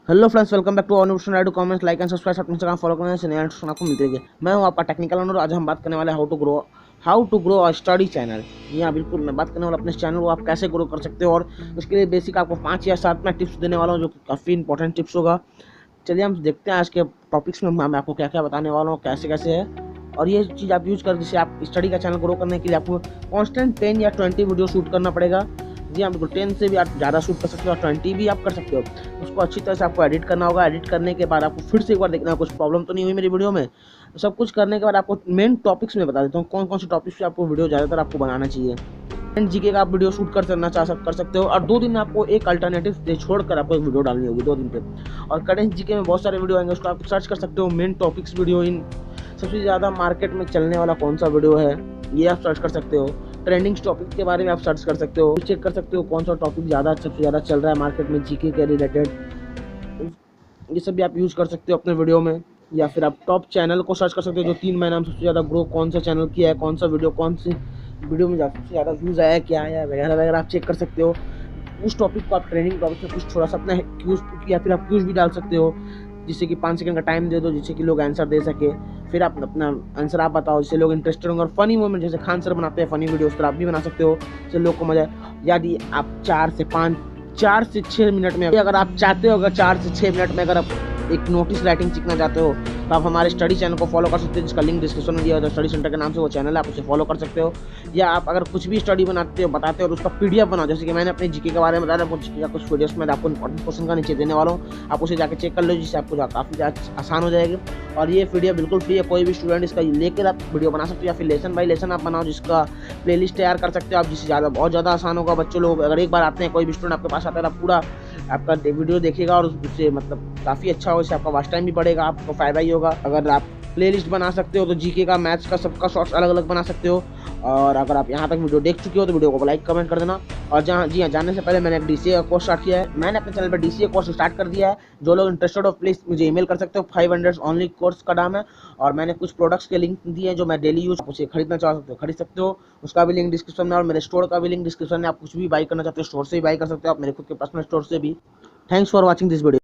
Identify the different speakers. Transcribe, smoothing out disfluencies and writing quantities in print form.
Speaker 1: Hello friends, welcome back to on to comments like and subscribe अपने Instagram follow करना channel आपको मिलते रहेंगे। मैं हूं आपका टेक्निकल ओनर। आज हम बात करने वाले हैं how to grow a study channel. जी हाँ, बिल्कुल मैं बात करने वाला अपने चैनल को आप कैसे ग्रो कर सकते हो, और उसके लिए बेसिक आपको 5 या 7 मैं टिप्स देने वाला हूँ, जो कि काफ़ी इंपॉर्टेंट टिप्स होगा। चलिए हम देखते हैं आज के टॉपिक्स में मैं आपको क्या क्या बताने वाला हूँ, कैसे कैसे है। और ये चीज़ आप यूज़ कर, जिससे आप स्टडी का चैनल ग्रो करने के लिए आपको कॉन्स्टेंट 10 या 20 वीडियो शूट करना पड़ेगा। जी हाँ, बिल्कुल 10 से भी आप ज़्यादा शूट कर सकते हो और 20 भी आप कर सकते हो। उसको अच्छी तरह से आपको एडिट करना होगा। एडिट करने के बाद आपको फिर से एक बार देखना, कुछ प्रॉब्लम तो नहीं हुई मेरी वीडियो में। सब कुछ करने के बाद आपको मेन टॉपिक्स में बता देता हूँ कौन कौन से टॉपिक्स पे आपको वीडियो ज़्यादातर आपको बनाना चाहिए। जीके का आप वीडियो शूट कर सकते हो, और 2 दिन में आपको एक अल्टरनेटिव डे छोड़कर आपको एक वीडियो डालनी होगी 2 दिन पे। और करेंट जीके में बहुत सारे वीडियो आएंगे, उसको आप सर्च कर सकते हो। मेन टॉपिक्स वीडियो इन सबसे ज़्यादा मार्केट में चलने वाला कौन सा वीडियो है, ये आप सर्च कर सकते हो। ट्रेंडिंग टॉपिक के बारे में आप सर्च कर सकते हो, चेक कर सकते हो कौन सा टॉपिक सबसे ज़्यादा चल रहा है मार्केट में जीके के रिलेटेड। ये सब भी आप यूज़ कर सकते हो अपने वीडियो में। या फिर आप टॉप चैनल को सर्च कर सकते हो, जो 3 महीना में सबसे ज़्यादा ग्रो कौन सा चैनल किया है, कौन सा वीडियो कौन सी वीडियो में सबसे ज़्यादा व्यूज़ आया, क्या आया वगैरह वगैरह आप चेक कर सकते हो। उस टॉपिक को आप ट्रेंडिंग टॉपिक में कुछ थोड़ा सा अपना क्यूज या फिर आप क्यूज भी डाल सकते हो, जिससे कि 5 सेकंड का टाइम दे दो, जिससे कि लोग आंसर दे सके। फिर आप अपना आंसर आप बताओ, जिससे लोग इंटरेस्टेड होंगे। और फनी मोमेंट, जैसे खान सर बनाते हैं फनी वीडियोस, तो आप भी बना सकते हो, जिससे लोग को मजा आए। यदि आप 4 से 6 मिनट में, अगर आप चाहते हो, अगर 4 से 6 मिनट में अगर आप एक नोटिस राइटिंग सीखना चाहते हो, तो आप हमारे स्टडी चैनल को फॉलो कर सकते हो, जिसका लिंक डिस्क्रिप्शन में दिया हुआ है। स्टडी सेंटर के नाम से वो चैनल है, आप उसे फॉलो कर सकते हो। या आप अगर कुछ भी स्टडी बनाते हो बताते हो और उसका पीडीएफ बनाओ, जैसे कि मैंने अपने जीके के बारे में बताया, वो जीके का कुछ वीडियोस में आपको इंपॉर्टेंट क्वेश्चन का नीचे देने वाला हूँ, आप उसे जाकर चेक कर लो, जिससे आपको काफ़ी आसान हो जाएगी। और ये वीडियो बिल्कुल फ्री है, कोई भी स्टूडेंट इसका लेकर आप वीडियो बना सकते हो, या फिर लेसन बाय लेसन आप बनाओ, जिसका प्लेलिस्ट तैयार कर सकते हो आप, जिससे बहुत ज़्यादा आसान होगा। बच्चों लोग अगर एक बार आते हैं, कोई भी स्टूडेंट आपके पास आता है, आप पूरा आपका वीडियो देखेगा और उससे मतलब काफ़ी अच्छा हो, इससे आपका वॉच टाइम भी बढ़ेगा, आपको फ़ायदा ही होगा। अगर आप प्लेलिस्ट बना सकते हो, तो जीके का, मैथ्स का, सबका शॉर्ट्स अलग अलग बना सकते हो। और अगर आप यहाँ तक वीडियो देख चुके हो, तो वीडियो को लाइक कमेंट कर देना। और जी हाँ, जानने से पहले मैंने एक डीसीए का कोर्स स्टार्ट किया है। मैंने अपने चैनल पर डीसीए कोर्स स्टार्ट कर दिया है। जो लोग इंटरेस्टेड हो प्लीज़ मुझे ईमेल कर सकते हो। 500 ओनली कोर्स का दाम है। और मैंने कुछ प्रोडक्ट्स के लिंक दिए हैं जो मैं डेली यूज उसे खरीदना चाह सकते हो, खरीद सकते हो। उसका भी लिंक डिस्क्रिप्शन में, और मेरे स्टोर का भी लिंक डिस्क्रिप्शन में। आप कुछ भी बाई करना चाहते हो स्टोर से भी बाई कर सकते हो, आप मेरे खुद के पर्सनल स्टोर से भी। Thanks for watching this video.